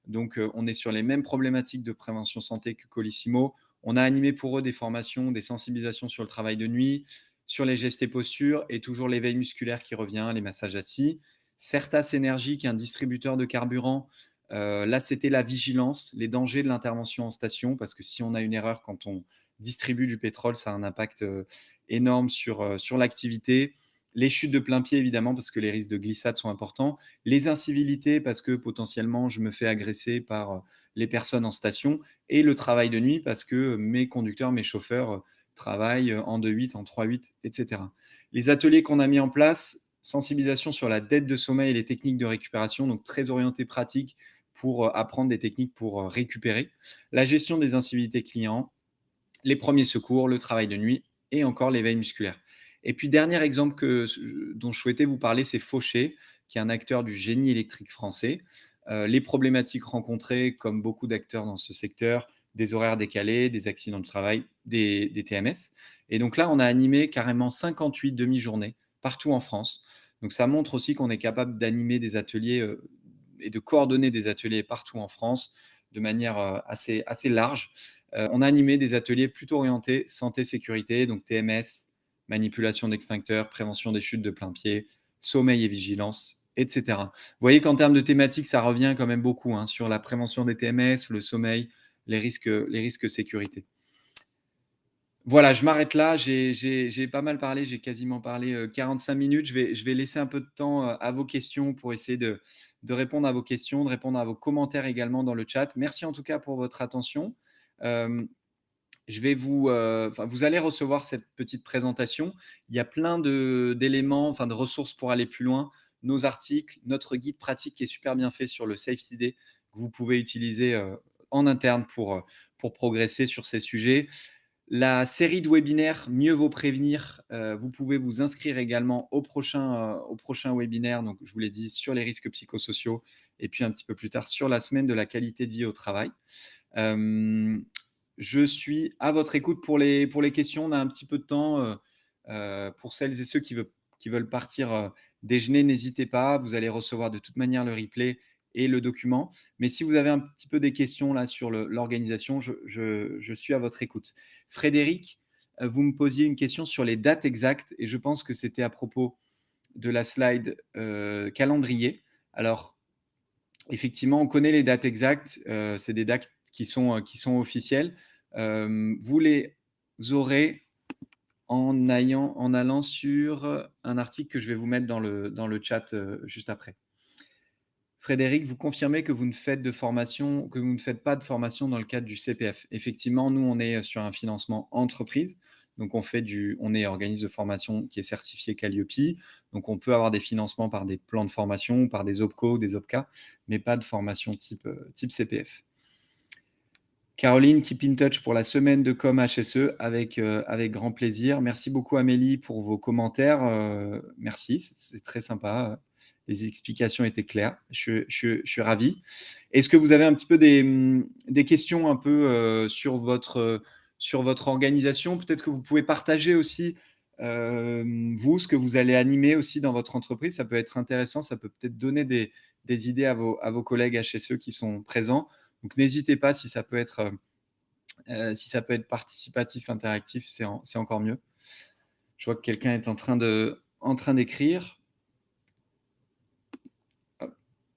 Donc, on est sur les mêmes problématiques de prévention santé que Colissimo. On a animé pour eux des formations, des sensibilisations sur le travail de nuit, sur les gestes et postures, et toujours l'éveil musculaire qui revient, les massages assis. Certas Énergie, qui est un distributeur de carburant. Là, c'était la vigilance, les dangers de l'intervention en station, parce que si on a une erreur quand on distribue du pétrole, ça a un impact énorme sur l'activité. Les chutes de plein pied, évidemment, parce que les risques de glissade sont importants. Les incivilités, parce que potentiellement, je me fais agresser par les personnes en station. Et le travail de nuit, parce que mes conducteurs, mes chauffeurs travaillent en 2-8, en 3-8, etc. Les ateliers qu'on a mis en place, sensibilisation sur la dette de sommeil et les techniques de récupération, donc très orienté pratique pour apprendre des techniques pour récupérer. La gestion des incivilités clients, les premiers secours, le travail de nuit et encore l'éveil musculaire. Et puis, dernier exemple dont je souhaitais vous parler, c'est Fauché, qui est un acteur du génie électrique français. Les problématiques rencontrées, comme beaucoup d'acteurs dans ce secteur, des horaires décalés, des accidents de travail, des TMS. Et donc là, on a animé carrément 58 demi-journées partout en France. Donc ça montre aussi qu'on est capable d'animer des ateliers et de coordonner des ateliers partout en France de manière assez large. On a animé des ateliers plutôt orientés santé-sécurité, donc TMS, manipulation d'extincteurs, prévention des chutes de plein pied, sommeil et vigilance, etc. Vous voyez qu'en termes de thématiques, ça revient quand même beaucoup sur la prévention des TMS, le sommeil, les risques sécurité. Voilà, je m'arrête là. J'ai pas mal parlé, j'ai quasiment parlé 45 minutes. Je vais laisser un peu de temps à vos questions pour essayer de répondre à vos questions, de répondre à vos commentaires également dans le chat. Merci en tout cas pour votre attention. Je vais vous allez recevoir cette petite présentation. Il y a plein d'éléments, de ressources pour aller plus loin. Nos articles, notre guide pratique qui est super bien fait sur le Safety Day, que vous pouvez utiliser en interne pour progresser sur ces sujets. La série de webinaires Mieux vaut prévenir, vous pouvez vous inscrire également au prochain webinaire, donc je vous l'ai dit, sur les risques psychosociaux et puis un petit peu plus tard sur la semaine de la qualité de vie au travail. Je suis à votre écoute pour les questions. On a un petit peu de temps pour celles et ceux qui veulent partir déjeuner, n'hésitez pas. Vous allez recevoir de toute manière le replay et le document. Mais si vous avez un petit peu des questions là sur l'organisation, je suis à votre écoute. Frédéric, vous me posiez une question sur les dates exactes et je pense que c'était à propos de la slide calendrier. Alors, effectivement, on connaît les dates exactes. C'est des dates qui sont officielles. Vous les aurez en allant sur un article que je vais vous mettre dans le chat juste après. Frédéric, vous confirmez que vous ne faites pas de formation dans le cadre du CPF. Effectivement, nous, on est sur un financement entreprise. Donc, on est organisme de formation qui est certifié Calliope. Donc, on peut avoir des financements par des plans de formation, par des OPCO, des OPCA, mais pas de formation type CPF. Caroline, keep in touch pour la semaine de com HSE avec grand plaisir. Merci beaucoup Amélie pour vos commentaires. Merci, c'est très sympa. Les explications étaient claires. Je suis ravi. Est-ce que vous avez un petit peu des questions un peu sur votre organisation? Peut-être que vous pouvez partager aussi ce que vous allez animer aussi dans votre entreprise. Ça peut être intéressant. Ça peut peut-être donner des idées à vos collègues HSE qui sont présents. Donc, n'hésitez pas si ça peut être participatif, interactif, c'est encore mieux. Je vois que quelqu'un est en train d'écrire.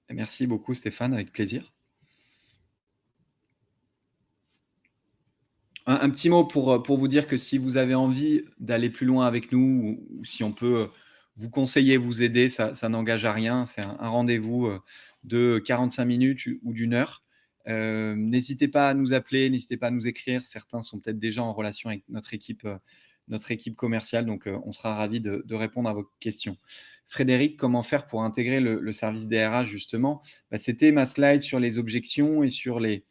Merci beaucoup Stéphane, avec plaisir. Un petit mot pour vous dire que si vous avez envie d'aller plus loin avec nous ou si on peut vous conseiller, vous aider, ça n'engage à rien. C'est un rendez-vous de 45 minutes ou d'1 heure. N'hésitez pas à nous appeler, n'hésitez pas à nous écrire. Certains sont peut-être déjà en relation avec notre équipe commerciale, donc on sera ravis de répondre à vos questions. Frédéric, comment faire pour intégrer le service DRH justement? C'était ma slide sur les objections et sur les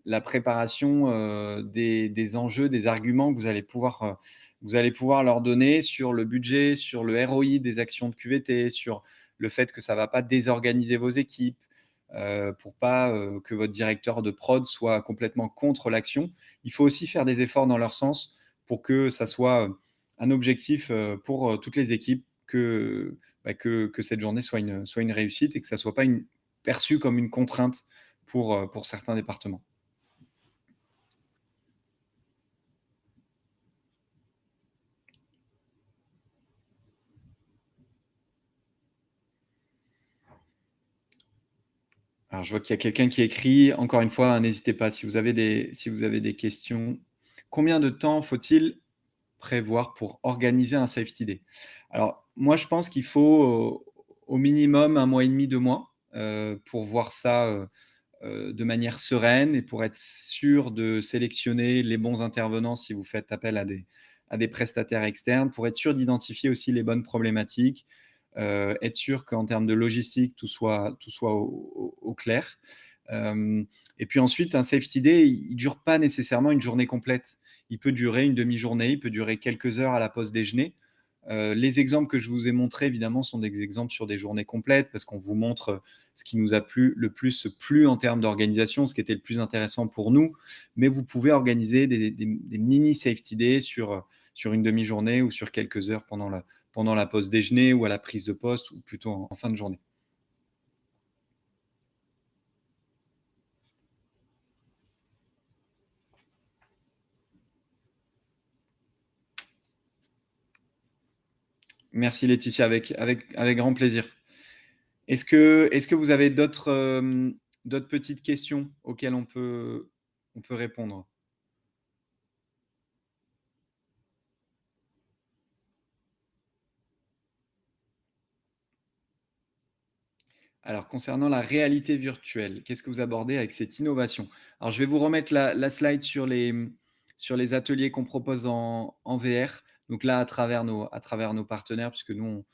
la préparation, des enjeux, des arguments que vous allez pouvoir leur donner sur le budget, sur le ROI des actions de QVT, sur le fait que ça ne va pas désorganiser vos équipes, pour pas, que votre directeur de prod soit complètement contre l'action. Il faut aussi faire des efforts dans leur sens pour que ça soit, un objectif, pour, toutes les équipes que cette journée soit une réussite et que ça soit pas perçu comme une contrainte pour certains départements. Alors je vois qu'il y a quelqu'un qui écrit, encore une fois, hein, n'hésitez pas si vous avez des questions. Combien de temps faut-il prévoir pour organiser un safety day? Alors moi, je pense qu'il faut au minimum 1 mois et demi, 2 mois, pour voir ça, de manière sereine et pour être sûr de sélectionner les bons intervenants si vous faites appel à des prestataires externes, pour être sûr d'identifier aussi les bonnes problématiques, être sûr qu'en termes de logistique, tout soit au clair. Et puis ensuite, un safety day, il ne dure pas nécessairement une journée complète. Il peut durer une demi-journée, il peut durer quelques heures à la pause déjeuner. Les exemples que je vous ai montrés, évidemment, sont des exemples sur des journées complètes parce qu'on vous montre ce qui nous a le plus plu en termes d'organisation, ce qui était le plus intéressant pour nous. Mais vous pouvez organiser des mini safety days sur une demi-journée ou sur quelques heures pendant la pause déjeuner ou à la prise de poste ou plutôt en fin de journée. Merci Laetitia, avec grand plaisir. Est-ce que vous avez d'autres petites questions auxquelles on peut répondre? Alors, concernant la réalité virtuelle, qu'est-ce que vous abordez avec cette innovation? Alors, je vais vous remettre la slide sur les ateliers qu'on propose en VR. Donc là, à travers nos partenaires, puisque nous,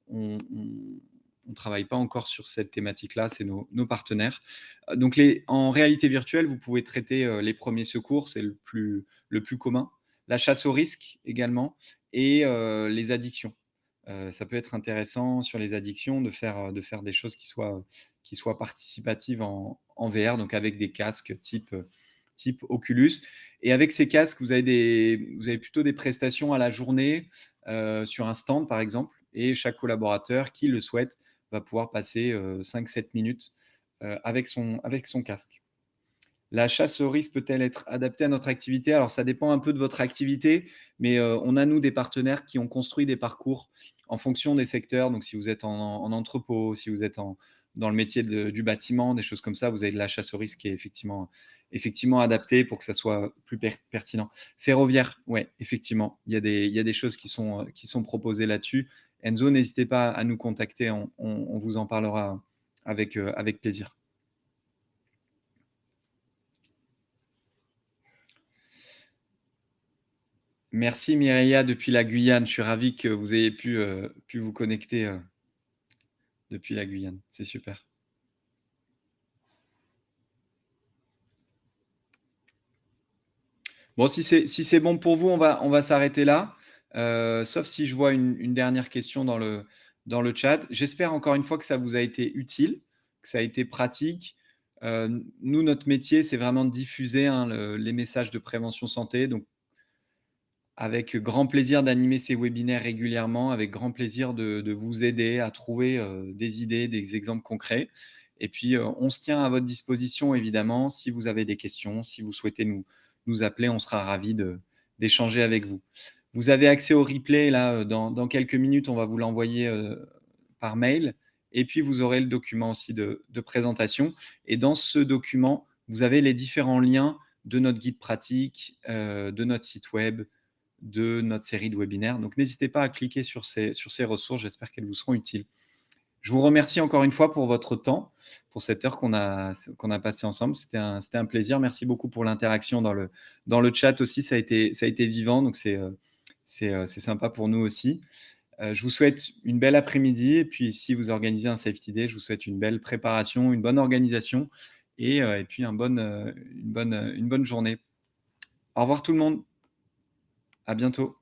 on ne travaille pas encore sur cette thématique-là, c'est nos partenaires. Donc, en réalité virtuelle, vous pouvez traiter les premiers secours, c'est le plus commun, la chasse au risque également, et les addictions. Ça peut être intéressant sur les addictions de faire des choses qui soient participatives en VR, donc avec des casques type Oculus. Et avec ces casques, vous avez plutôt des prestations à la journée sur un stand, par exemple, et chaque collaborateur qui le souhaite va pouvoir passer 5-7 minutes avec son casque. La chasse au risque peut-elle être adaptée à notre activité? Alors, ça dépend un peu de votre activité, mais on a, nous, des partenaires qui ont construit des parcours en fonction des secteurs. Donc, si vous êtes en entrepôt, si vous êtes dans le métier du bâtiment, des choses comme ça, vous avez de la chasse au risque qui est effectivement adaptée pour que ça soit plus pertinent. Ferroviaire, ouais, effectivement, il y a des choses qui sont proposées là-dessus. Enzo, n'hésitez pas à nous contacter, on vous en parlera avec plaisir. Merci Mireia depuis la Guyane. Je suis ravi que vous ayez pu vous connecter depuis la Guyane. C'est super. Bon, si c'est bon pour vous, on va s'arrêter là. Sauf si je vois une dernière question dans le chat. J'espère encore une fois que ça vous a été utile, que ça a été pratique. Nous, notre métier, c'est vraiment de diffuser hein, les messages de prévention santé. Donc, avec grand plaisir d'animer ces webinaires régulièrement, avec grand plaisir de vous aider à trouver des idées, des exemples concrets. Et puis, on se tient à votre disposition, évidemment, si vous avez des questions, si vous souhaitez nous appeler, on sera ravis d'échanger avec vous. Vous avez accès au replay, là, dans quelques minutes, on va vous l'envoyer par mail. Et puis, vous aurez le document aussi de présentation. Et dans ce document, vous avez les différents liens de notre guide pratique, de notre site web, de notre série de webinaires. Donc, n'hésitez pas à cliquer sur ces ressources. J'espère qu'elles vous seront utiles. Je vous remercie encore une fois pour votre temps, pour cette heure qu'on a passée ensemble. C'était un plaisir. Merci beaucoup pour l'interaction dans le chat aussi. Ça a été vivant, donc c'est sympa pour nous aussi. Je vous souhaite une belle après-midi. Et puis, si vous organisez un Safety Day, je vous souhaite une belle préparation, une bonne organisation. et puis une bonne journée. Au revoir tout le monde, à bientôt.